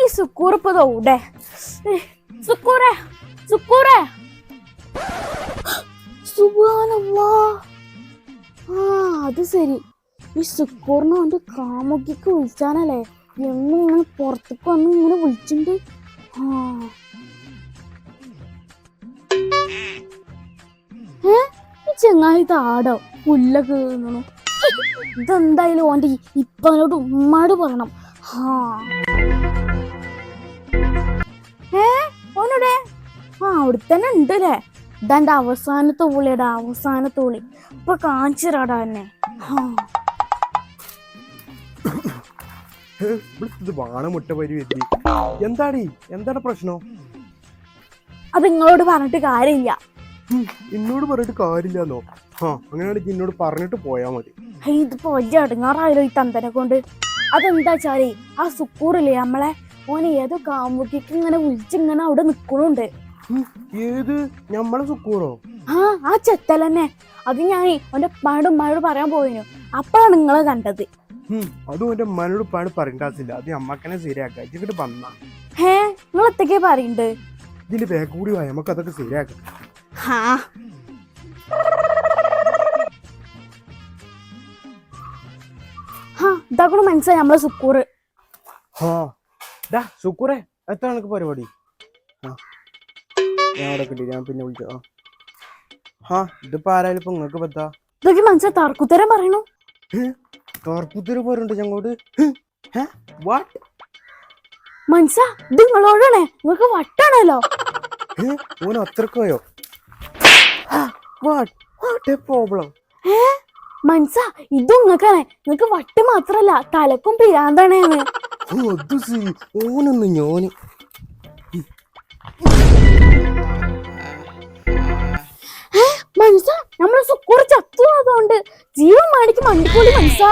ഈ സുക്കൂറിപ്പതോടെ സുക്കൂറെ സുക്കൂറെ സുബ്ഹാനല്ലാഹ്. അത് ശരി, ഈ സുക്കൂറിനെ അവന്റെ കാമുകിക്ക് വിളിച്ചാനല്ലേ എന്നും ഇങ്ങനെ പുറത്തേക്ക് വന്ന് ഇങ്ങനെ വിളിച്ചിട്ടുണ്ട്. ഈ ചെങ്ങായി താടോ പുല്ലൊക്കെ തിന്നണു. ഇതെന്തായാലും ഓന്റെ ഇപ്പനോട് ഉമ്മാട് പറയണം. ഓനോടെ അവിടെ തന്നെ ഉണ്ടല്ലേ. ഇതാന്റെ അവസാനത്തെ ഊളിയടാ, അവസാനത്തെ ഊളി. ഇപ്പൊ കാണിച്ചിരാടാ എന്നെ. എന്താണ് പ്രശ്നം? അത് നിങ്ങളോട് പറഞ്ഞിട്ട് കാര്യമില്ല. എന്നോട് പറഞ്ഞിട്ട് കാര്യമില്ലെന്നോ? അങ്ങനെയാണെങ്കിൽ എന്നോട് പറഞ്ഞിട്ട് പോയാ മതി. ഇതിപ്പോ വലിയ അടങ്ങാറായാലോ ഈ തന്തനെ കൊണ്ട്. അതെന്താ വെച്ചാലേ ആ സുക്കൂറില്ലേ നമ്മളെ, ഓനെ ഏതോ കാമുകിക്ക് ഇങ്ങനെ വിളിച്ചിങ്ങനെ അവിടെ നിക്കണുണ്ട്. ഏത് ഞമ്മളെ സുക്കൂറോ? ആ ചെത്തലന്നെ. അത് ഞാൻ ഓന്റെ ഉമ്മാനോട് പറയാൻ പോയിനു. അപ്പോഴാണ് നിങ്ങളെ കണ്ടത്. അതും എന്റെ ഉമ്മാനോട് ഉപ്പാട് പറയേണ്ട ആവശ്യമില്ല. അത് അമ്മക്കനെ ശരിയാക്കാം. ഇങ്ങോട്ട് വന്നാ നിങ്ങൾ എത്തൊക്കെ പറയണ്ട്. ഇതിന്റെ ബാഗ് കൂടി പോയാൽ നമുക്ക് അതൊക്കെ ശരിയാക്കാം. ഇതാക്കൂടെ മനസ്സിലായി നമ്മളെ സുക്കൂറ്. സുക്കൂറെ എത്ര കണക്ക് പരിപാടി? ഞാൻ പിന്നെ വിളിച്ചോ. ഇതിപ്പോ ആരായാലും ഇപ്പൊ നിങ്ങക്ക് പറ്റാ ഇതൊക്കെ മനസ്സിലായി തർക്കുത്തരം പറയണു. തർക്കുത്തരം പോരുണ്ട് ഞങ്ങോട്. മനസ്സാ ഇത് നിങ്ങളോടാണേ, നിങ്ങൾക്ക് വട്ടാണല്ലോ. ഓൻ അത്രക്കോയോ? പ്രോബ്ലം മനസ്സാ ഇത് നിങ്ങൾക്കാണേ. നിങ്ങക്ക് വട്ട് മാത്രല്ല തലക്കും പിരാന്താണേന്ന്. ഓനൊന്ന് ഞാന് മനസ്സാ നമ്മളെ സുക്കൂർ ചത്തു. അതുകൊണ്ട് ജീവൻ മാടിക്ക് മണ്ടിക്കൂടി മനസ്സാ.